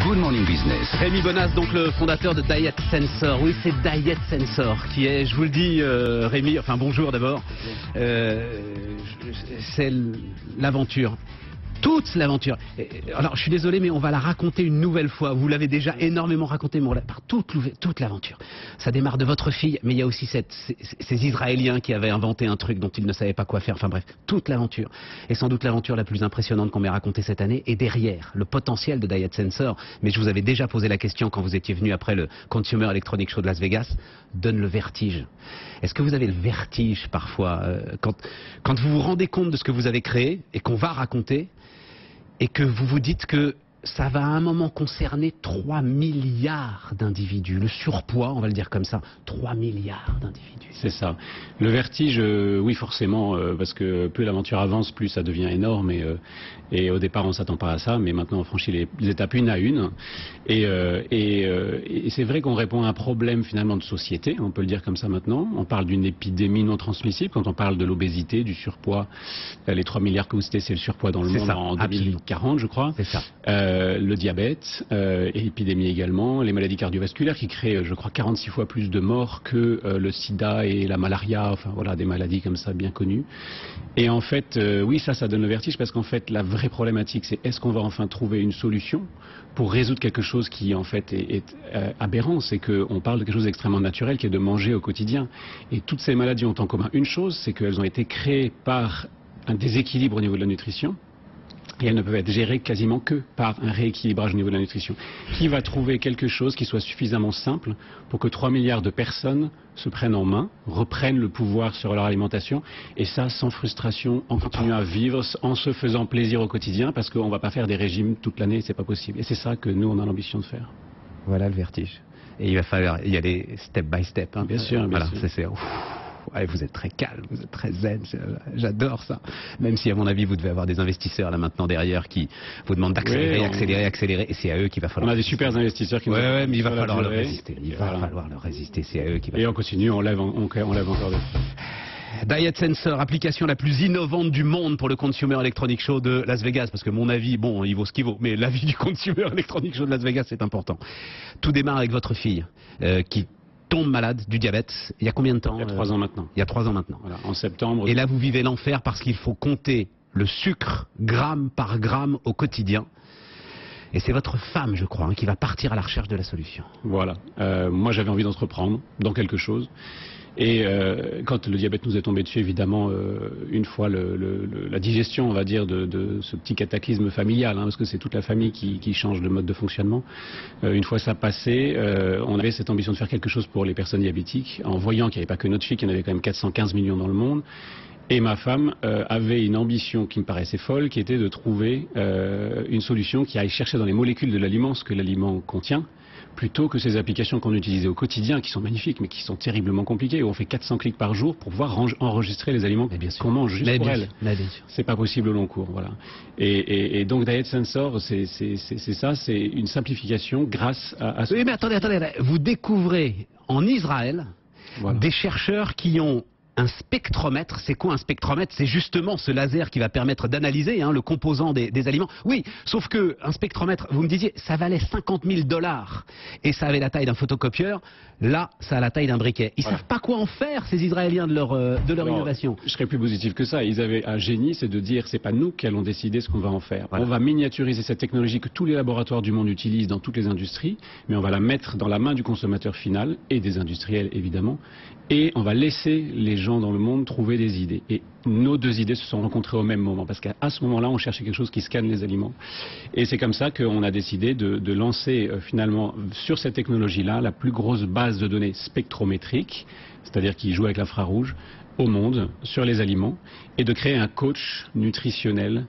Good Morning Business. Rémi Bonas, donc le fondateur de Diet Sensor. Oui, c'est Diet Sensor qui est, je vous le dis, Rémi, enfin bonjour d'abord, c'est l'aventure. Toute l'aventure. Alors, je suis désolé, mais on va la raconter une nouvelle fois. Vous l'avez déjà énormément raconté, mais on par toute l'aventure. Ça démarre de votre fille, mais il y a aussi ces Israéliens qui avaient inventé un truc dont ils ne savaient pas quoi faire. Enfin bref, toute l'aventure. Et sans doute l'aventure la plus impressionnante qu'on m'ait racontée cette année est derrière le potentiel de Diet Sensor. Mais je vous avais déjà posé la question quand vous étiez venu après le Consumer Electronics Show de Las Vegas. Donne le vertige. Est-ce que vous avez le vertige parfois quand vous vous rendez compte de ce que vous avez créé et qu'on va raconter et que vous vous dites que ça va à un moment concerner 3 milliards d'individus. Le surpoids, on va le dire comme ça, 3 milliards d'individus. C'est ça. Le vertige, oui forcément, parce que plus l'aventure avance, plus ça devient énorme. Et au départ, on ne s'attend pas à ça, mais maintenant on franchit les étapes une à une. Et c'est vrai qu'on répond à un problème finalement de société, on peut le dire comme ça maintenant. On parle d'une épidémie non transmissible quand on parle de l'obésité, du surpoids. Les 3 milliards que vous citez, c'est le surpoids dans le monde en 2040, je crois. C'est ça. Le diabète, et épidémie également, les maladies cardiovasculaires qui créent, je crois, 46 fois plus de morts que le sida et la malaria, enfin voilà, des maladies comme ça bien connues. Et en fait, oui, ça donne le vertige parce qu'en fait, la vraie problématique, c'est est-ce qu'on va enfin trouver une solution pour résoudre quelque chose qui en fait est aberrant, c'est qu'on parle de quelque chose d'extrêmement naturel qui est de manger au quotidien. Et toutes ces maladies ont en commun une chose, c'est qu'elles ont été créées par un déséquilibre au niveau de la nutrition. Et elles ne peuvent être gérées quasiment que par un rééquilibrage au niveau de la nutrition. Qui va trouver quelque chose qui soit suffisamment simple pour que 3 milliards de personnes se prennent en main, reprennent le pouvoir sur leur alimentation, et ça sans frustration, en continuant à vivre, en se faisant plaisir au quotidien, parce qu'on ne va pas faire des régimes toute l'année, c'est pas possible. Et c'est ça que nous, on a l'ambition de faire. Voilà le vertige. Et il va falloir y aller step by step. Hein. Bien sûr, bien sûr. C'est ouais, vous êtes très calme, vous êtes très zen, j'adore ça. Même si à mon avis vous devez avoir des investisseurs là maintenant derrière qui vous demandent d'accélérer, accélérer, et c'est à eux qu'il va falloir. On a des super investisseurs qui nous mais il va falloir leur résister. Il va falloir leur résister, c'est à eux qu'il va. Et on continue, on lève encore des. Diet Sensor, application la plus innovante du monde pour le Consumer Electronics Show de Las Vegas, parce que mon avis, bon, il vaut ce qu'il vaut, mais l'avis du Consumer Electronics Show de Las Vegas c'est important. Tout démarre avec votre fille qui tombe malade du diabète. Il y a combien de temps? Il y a 3 ans maintenant. Il y a 3 ans maintenant. Voilà, en septembre. Et là, vous vivez l'enfer parce qu'il faut compter le sucre gramme par gramme au quotidien. Et c'est votre femme, je crois, qui va partir à la recherche de la solution. Voilà. Moi, j'avais envie d'entreprendre dans quelque chose. Et quand le diabète nous est tombé dessus, évidemment, une fois la digestion, on va dire, de ce petit cataclysme familial, hein, parce que c'est toute la famille qui change de mode de fonctionnement, une fois ça passé, on avait cette ambition de faire quelque chose pour les personnes diabétiques, en voyant qu'il n'y avait pas que notre fille, qu'il y en avait quand même 415 millions dans le monde. Et ma femme avait une ambition qui me paraissait folle, qui était de trouver une solution qui aille chercher dans les molécules de l'aliment ce que l'aliment contient, plutôt que ces applications qu'on utilisait au quotidien, qui sont magnifiques, mais qui sont terriblement compliquées, où on fait 400 clics par jour pour pouvoir enregistrer les aliments qu'on mange juste pour elles. C'est pas possible au long cours, voilà. Et donc Diet Sensor, c'est ça, c'est une simplification grâce à ce... Oui, mais attendez, vous découvrez en Israël des chercheurs qui ont un spectromètre. C'est quoi un spectromètre? C'est justement ce laser qui va permettre d'analyser le composant des aliments. Oui, sauf que un spectromètre, vous me disiez, ça valait 50 000 $. Et ça avait la taille d'un photocopieur. Là, ça a la taille d'un briquet. Ils savent pas quoi en faire, ces Israéliens, de leur innovation. Je serais plus positif que ça. Ils avaient un génie, c'est de dire, c'est pas nous qui allons décider ce qu'on va en faire. Voilà. On va miniaturiser cette technologie que tous les laboratoires du monde utilisent dans toutes les industries, mais on va la mettre dans la main du consommateur final et des industriels, évidemment. Et on va laisser les gens dans le monde trouver des idées. Et nos deux idées se sont rencontrées au même moment, parce qu'à ce moment-là, on cherchait quelque chose qui scanne les aliments. Et c'est comme ça qu'on a décidé de lancer finalement sur cette technologie-là la plus grosse base de données spectrométrique, c'est-à-dire qui joue avec l'infrarouge, au monde, sur les aliments, et de créer un coach nutritionnel.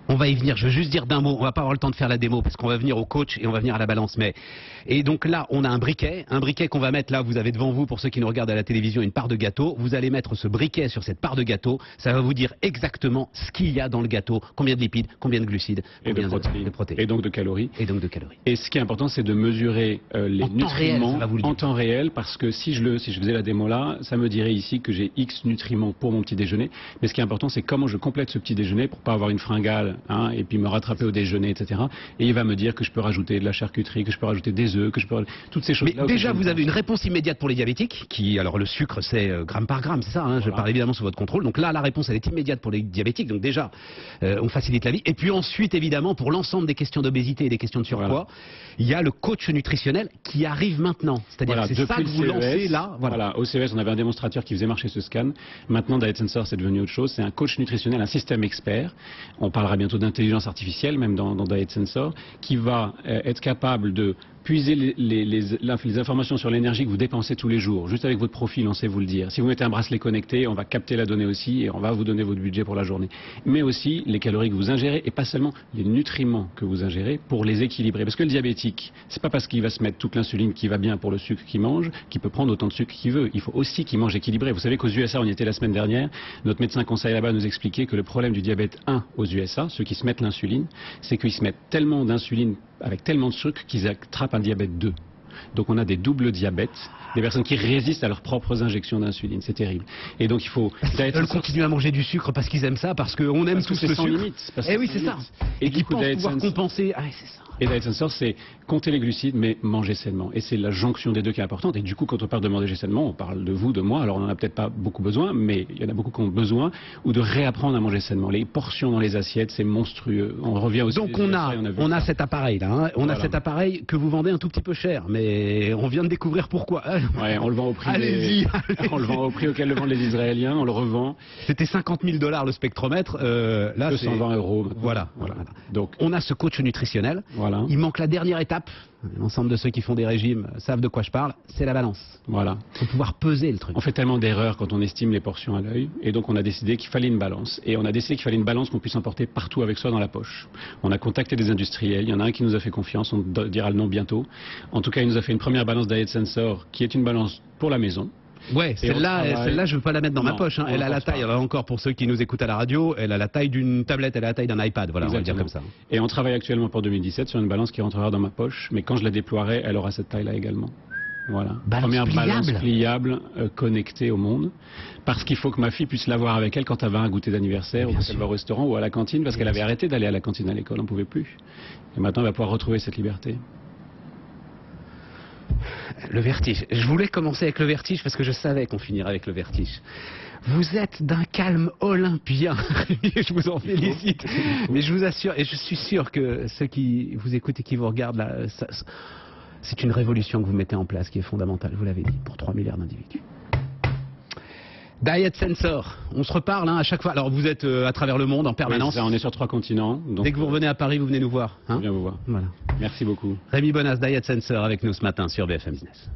On va y venir, je veux juste dire d'un mot, on va pas avoir le temps de faire la démo parce qu'on va venir au coach et on va venir à la balance. Et donc là, on a un briquet qu'on va mettre là, vous avez devant vous, pour ceux qui nous regardent à la télévision, une part de gâteau. Vous allez mettre ce briquet sur cette part de gâteau, ça va vous dire exactement ce qu'il y a dans le gâteau, combien de lipides, combien de glucides, combien de protéines. Et donc de calories. Et ce qui est important, c'est de mesurer les nutriments en temps réel, parce que si je faisais la démo là, ça me dirait ici que j'ai X nutriments pour mon petit déjeuner. Mais ce qui est important, c'est comment je complète ce petit déjeuner pour pas avoir une fringale hein, et puis me rattraper au déjeuner, etc. Et il va me dire que je peux rajouter de la charcuterie, que je peux rajouter des œufs, que je peux toutes ces choses. Mais déjà, vous avez une réponse immédiate pour les diabétiques, qui, alors le sucre, c'est gramme par gramme, c'est ça, hein, je parle évidemment sous votre contrôle. Donc là, la réponse, elle est immédiate pour les diabétiques. Donc déjà, on facilite la vie. Et puis ensuite, évidemment, pour l'ensemble des questions d'obésité et des questions de surpoids, il y a le coach nutritionnel qui arrive maintenant. C'est-à-dire que c'est ça que vous lancez là. Voilà, au CES, on avait un démonstrateur qui faisait marcher ce scan. Maintenant, Diet Sensor, c'est devenu autre chose. C'est un coach nutritionnel, un système expert. On parlera bientôt d'intelligence artificielle, même dans Diet Sensor, qui va être capable de puiser les informations sur l'énergie que vous dépensez tous les jours. Juste avec votre profil, on sait vous le dire. Si vous mettez un bracelet connecté, on va capter la donnée aussi et on va vous donner votre budget pour la journée. Mais aussi les calories que vous ingérez et pas seulement les nutriments que vous ingérez pour les équilibrer. Parce que le diabétique, c'est pas parce qu'il va se mettre toute l'insuline qui va bien pour le sucre qu'il mange qu'il peut prendre autant de sucre qu'il veut. Il faut aussi qu'il mange équilibré. Vous savez qu'aux USA, on y était la semaine dernière, notre médecin conseil là-bas nous expliquait que le problème du diabète 1 aux USA, ceux qui se mettent l'insuline, c'est qu'ils se mettent tellement d'insuline avec tellement de sucre qu'ils attrapent un diabète 2. Donc on a des doubles diabètes, des personnes qui résistent à leurs propres injections d'insuline, c'est terrible. Et donc il faut... Ils continuent à manger du sucre parce qu'ils aiment ça, parce qu'on aime tous le sucre. Limite, eh oui, c'est ça. Et qui pensent pouvoir compenser. Ah, c'est ça. Et Diet Sensor, c'est compter les glucides, mais manger sainement. Et c'est la jonction des deux qui est importante. Et du coup, quand on parle de manger sainement, on parle de vous, de moi. Alors, on n'en a peut-être pas beaucoup besoin, mais il y en a beaucoup qui ont besoin, ou de réapprendre à manger sainement. Les portions dans les assiettes, c'est monstrueux. On revient aussi. Donc, on a cet appareil-là. Hein. On a cet appareil que vous vendez un tout petit peu cher, mais on vient de découvrir pourquoi. Ouais, on le vend au prix. Allez-y. On le vend au prix auquel le vendent les Israéliens. On le revend. C'était 50 000 $ le spectromètre. Là, 220 €. Voilà. Donc, on a ce coach nutritionnel. Voilà. Il manque la dernière étape. L'ensemble de ceux qui font des régimes savent de quoi je parle. C'est la balance. Voilà. Il faut pouvoir peser le truc. On fait tellement d'erreurs quand on estime les portions à l'œil. Et donc, on a décidé qu'il fallait une balance. Et on a décidé qu'il fallait une balance qu'on puisse emporter partout avec soi dans la poche. On a contacté des industriels. Il y en a un qui nous a fait confiance. On dira le nom bientôt. En tout cas, il nous a fait une première balance Diet Sensor qui est une balance pour la maison. Ouais, celle-là, je veux pas la mettre dans ma poche. Hein. Elle a la taille, alors encore pour ceux qui nous écoutent à la radio, elle a la taille d'une tablette, elle a la taille d'un iPad. Voilà, on va dire comme ça. Et on travaille actuellement pour 2017 sur une balance qui rentrera dans ma poche, mais quand je la déploierai, elle aura cette taille-là également. Voilà. Première balance pliable connectée au monde, parce qu'il faut que ma fille puisse l'avoir avec elle quand elle va à un goûter d'anniversaire, ou quand elle va au restaurant ou à la cantine, parce qu'elle avait arrêté d'aller à la cantine à l'école, on ne pouvait plus. Et maintenant, elle va pouvoir retrouver cette liberté. Le vertige. Je voulais commencer avec le vertige parce que je savais qu'on finirait avec le vertige. Vous êtes d'un calme olympien. Je vous en félicite. Mais je vous assure, et je suis sûr que ceux qui vous écoutent et qui vous regardent là, c'est une révolution que vous mettez en place qui est fondamentale, vous l'avez dit, pour 3 milliards d'individus. Diet Sensor, on se reparle à chaque fois. Alors vous êtes à travers le monde en permanence. Oui, ça, on est sur 3 continents. Donc dès que vous revenez à Paris, vous venez nous voir. On vient vous voir. Voilà. Merci beaucoup. Rémi Bonas, Diet Sensor avec nous ce matin sur BFM Business.